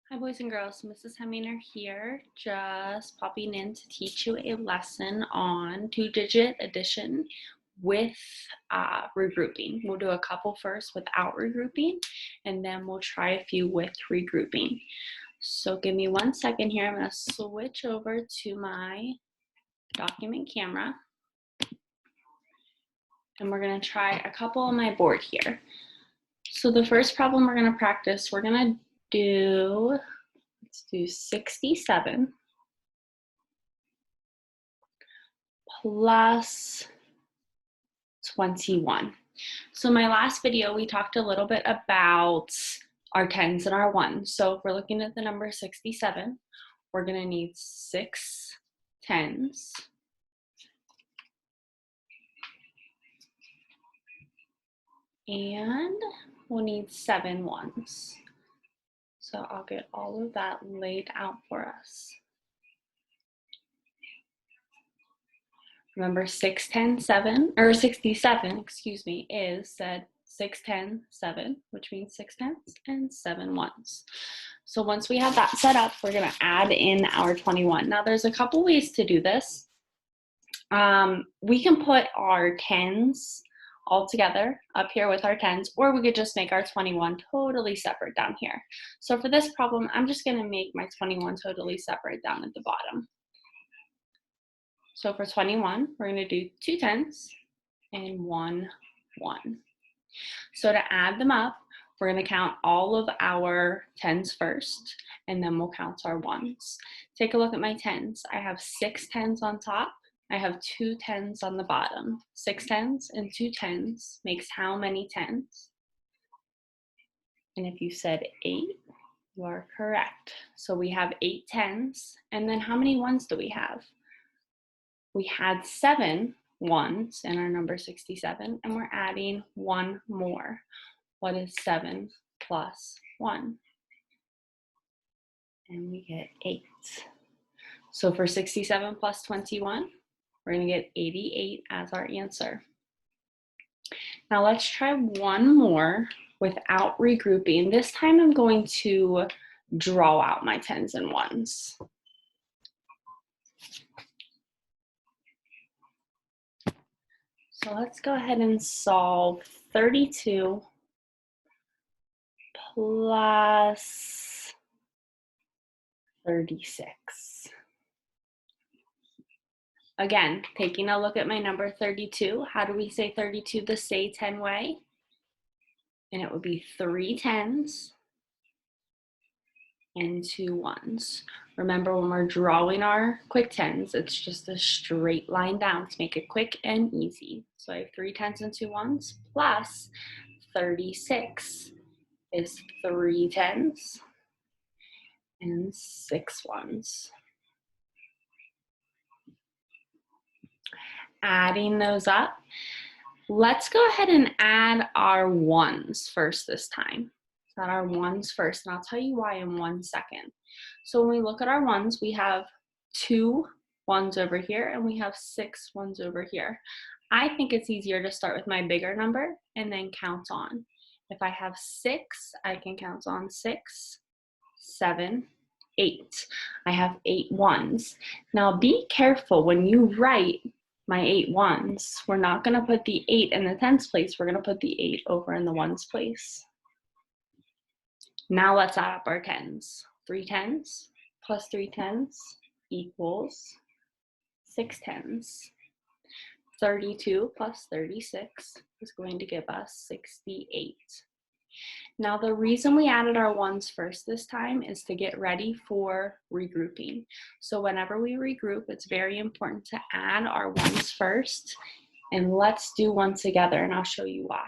Hi boys and girls, Mrs. Heminer here, just popping in to teach you a lesson on two-digit addition with regrouping. We'll do a couple first without regrouping, and then we'll try a few with regrouping. So give me 1 second here. I'm going to switch over to my document camera, and we're going to try a couple on my board here. So the first problem we're going to practice, we're going to do, let's do 67 plus 21. So my last video, we talked a little bit about our tens and our ones. So if we're looking at the number 67, we're going to need 6 tens and we'll need 7 ones. So I'll get all of that laid out for us. Remember 6, 10, 7, or 67, excuse me, is said 6, 10, 7, which means 6 tens and 7 ones. So once we have that set up, we're going to add in our 21. Now there's a couple ways to do this. We can put our tens all together up here with our tens, or we could just make our 21 totally separate down here. So for this problem, I'm just going to make my 21 totally separate down at the bottom. So for 21, we're going to do 2 tens and 1 1. So to add them up, we're going to count all of our tens first, and then we'll count our ones. Take a look at my tens. I have 6 tens on top. I have 2 tens on the bottom. 6 tens and 2 tens makes how many tens? And if you said 8, you are correct. So we have 8 tens. And then how many ones do we have? We had 7 ones in our number 67, and we're adding 1 more. What is 7 plus 1? And we get 8. So for 67 plus 21, we're going to get 88 as our answer. Now let's try one more without regrouping. This time I'm going to draw out my tens and ones. So let's go ahead and solve 32 plus 36. Again, taking a look at my number 32, how do we say 32 the say 10 way? And it would be 3 tens and 2 ones. Remember, when we're drawing our quick tens, it's just a straight line down to make it quick and easy. So I have 3 tens and 2 ones plus 36 is 3 tens and 6 ones. Adding those up, let's go ahead and add our ones first this time. Add our ones first, and I'll tell you why in 1 second. So when we look at our ones, we have 2 ones over here, and we have 6 ones over here. I think it's easier to start with my bigger number and then count on. If I have 6, I can count on 6, 7, 8. I have 8 ones. Now be careful when you write my 8 ones. We're not going to put the 8 in the tens place. We're going to put the 8 over in the ones place. Now let's add up our tens. 3 tens plus 3 tens equals 6 tens. 32 plus 36 is going to give us 68. Now the reason we added our ones first this time is to get ready for regrouping. So whenever we regroup, it's very important to add our ones first, and let's do one together and I'll show you why.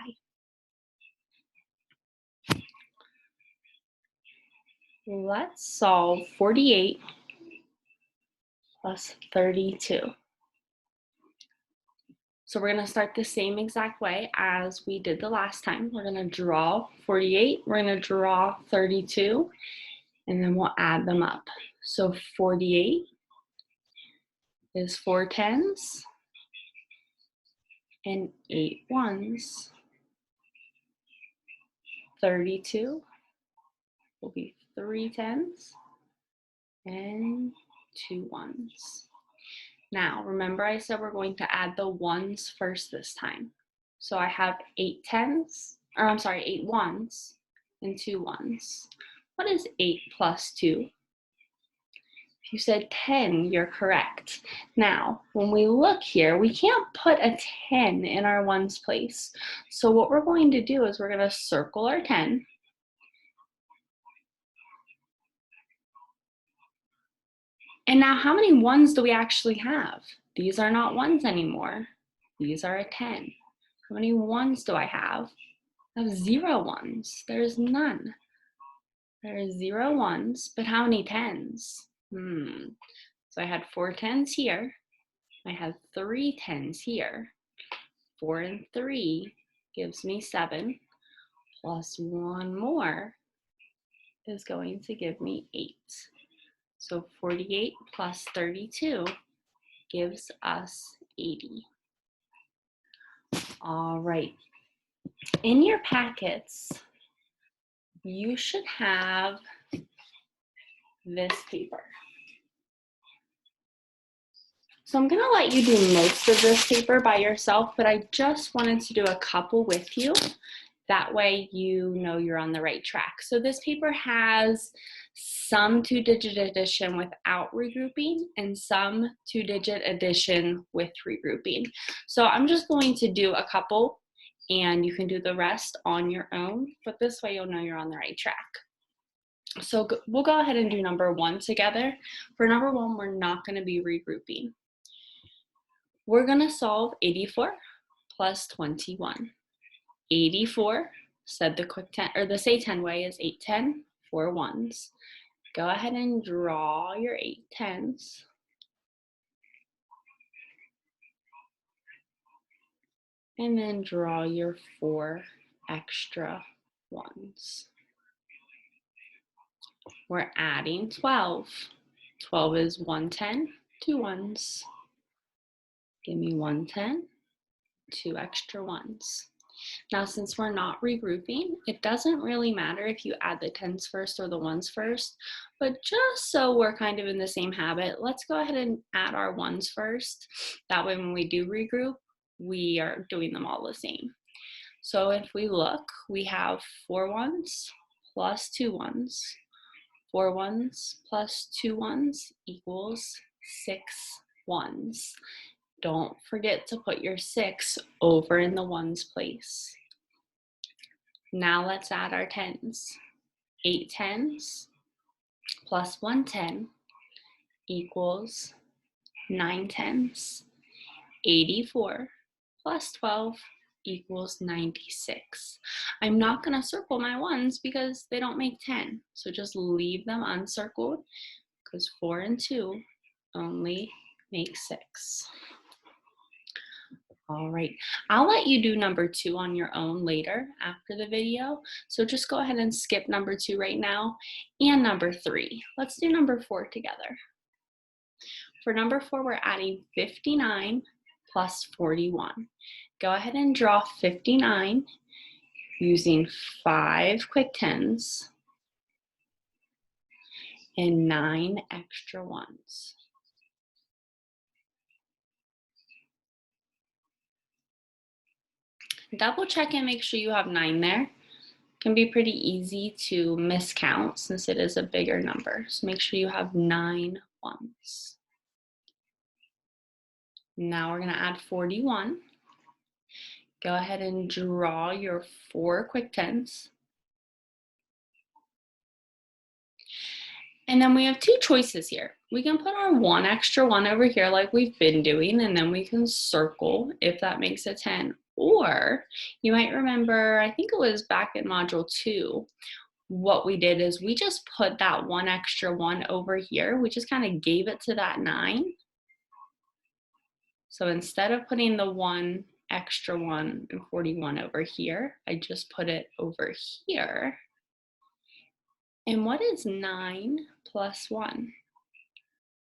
Let's solve 48 plus 32. So we're going to start the same exact way as we did the last time. We're going to draw 48, we're going to draw 32, and then we'll add them up. So 48 is 4 tens and 8 ones. 32 will be 3 10s, and 2 1s. Now, remember I said we're going to add the 1s first this time. So I have 8 10s, or I'm sorry, 8 1s and 2 1s. What is 8 plus 2? If you said 10, you're correct. Now, when we look here, we can't put a 10 in our 1s place. So what we're going to do is we're going to circle our 10. And now how many 1s do we actually have? These are not 1s anymore. These are a 10. How many 1s do I have? I have 0 1s. There's none. There are 0 1s, but how many 10s? So I had 4 10s here. I had 3 10s here. 4 and 3 gives me 7, plus 1 more is going to give me 8. So 48 plus 32 gives us 80. All right. In your packets, you should have this paper. So I'm gonna let you do most of this paper by yourself, but I just wanted to do a couple with you. That way you know you're on the right track. So this paper has some 2-digit addition without regrouping and some 2-digit addition with regrouping. So I'm just going to do a couple and you can do the rest on your own, but this way you'll know you're on the right track. So we'll go ahead and do number 1 together. For number 1, we're not gonna be regrouping. We're gonna solve 84 plus 21. 84, said the quick 10, or the say 10 way is 8 10, 4 1s. Go ahead and draw your 8 10s. And then draw your 4 extra 1s. We're adding 12. 12 is 1 10, 2 1s. Give me 1 10, 2 extra 1s. Now, since we're not regrouping, it doesn't really matter if you add the 10s first or the 1s first, but just so we're kind of in the same habit, let's go ahead and add our 1s first. That way when we do regroup, we are doing them all the same. So if we look, we have 4 1s plus 2 1s. 4 1s plus 2 1s equals 6 1s. Don't forget to put your 6 over in the 1s place. Now let's add our 10s. 8 10s plus 1 10 equals 9 10s. 84 plus 12 equals 96. I'm not going to circle my 1s because they don't make 10. So just leave them uncircled because 4 and 2 only make 6. All right, I'll let you do number 2 on your own later after the video. So just go ahead and skip number 2 right now and number 3. Let's do number 4 together. For number 4, we're adding 59 plus 41. Go ahead and draw 59 using 5 quick 10s and 9 extra 1s. Double check and make sure you have 9 there. It can be pretty easy to miscount since it is a bigger number. So make sure you have 9 1s. Now we're going to add 41. Go ahead and draw your 4 quick 10s. And then we have 2 choices here. We can put our 1 extra 1 over here like we've been doing, and then we can circle if that makes a 10. Or you might remember, I think it was back in module 2, what we did is we just put that 1 extra 1 over here. We just kind of gave it to that 9. So instead of putting the 1 extra 1 and 41 over here, I just put it over here. And what is 9 plus 1?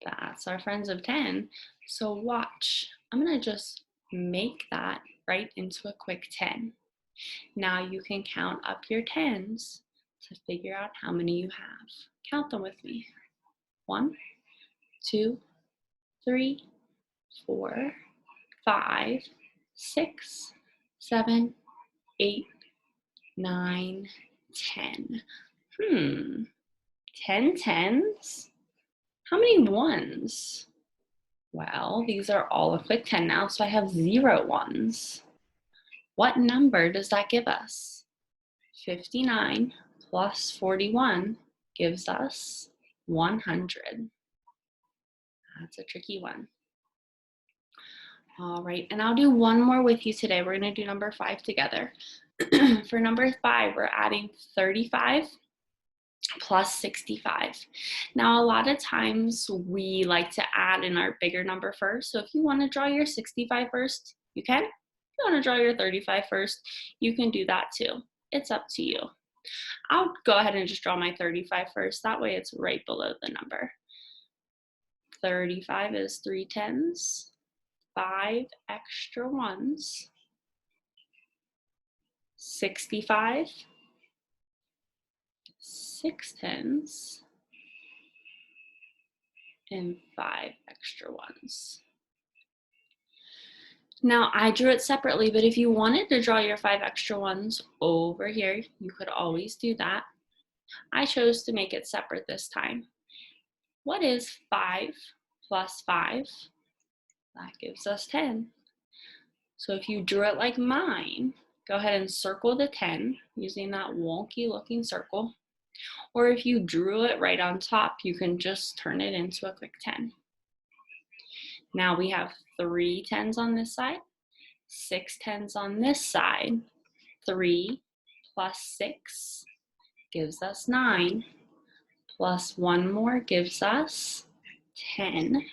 That's our friends of 10. So watch, I'm gonna just make that right into a quick 10. Now you can count up your 10s to figure out how many you have. Count them with me. 1, 2, 3, 4, 5, 6, 7, 8, 9, 10. 10 tens? How many ones? Well, these are all a quick 10 now, so I have 0 ones. What number does that give us? 59 plus 41 gives us 100. That's a tricky one. All right, and I'll do one more with you today. We're going to do number 5 together. For number 5, we're adding 35 plus 65. Now, a lot of times we like to add in our bigger number first. So if you want to draw your 65 first, you can. If you want to draw your 35 first, you can do that too. It's up to you. I'll go ahead and just draw my 35 first. That way it's right below the number. 35 is 3 tens, 5 extra ones, 65, 6 tens, and 5 extra ones. Now I drew it separately, but if you wanted to draw your 5 extra ones over here, you could always do that. I chose to make it separate this time. What is 5 plus 5? That gives us 10. So if you drew it like mine, go ahead and circle the 10 using that wonky looking circle. Or if you drew it right on top, you can just turn it into a quick 10. Now we have 3 tens on this side, 6 tens on this side. 3 plus 6 gives us 9, plus 1 more gives us 10.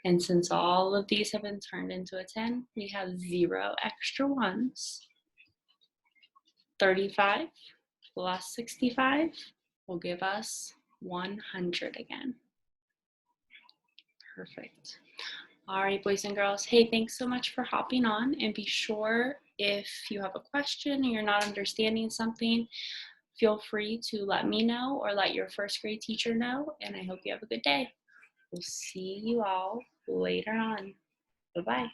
And since all of these have been turned into a 10, we have 0 extra ones. 35 plus 65 will give us 100 again. Perfect. All right, boys and girls. Hey, thanks so much for hopping on, and be sure if you have a question or you're not understanding something, feel free to let me know or let your first grade teacher know, and I hope you have a good day. We'll see you all later on. Bye-bye.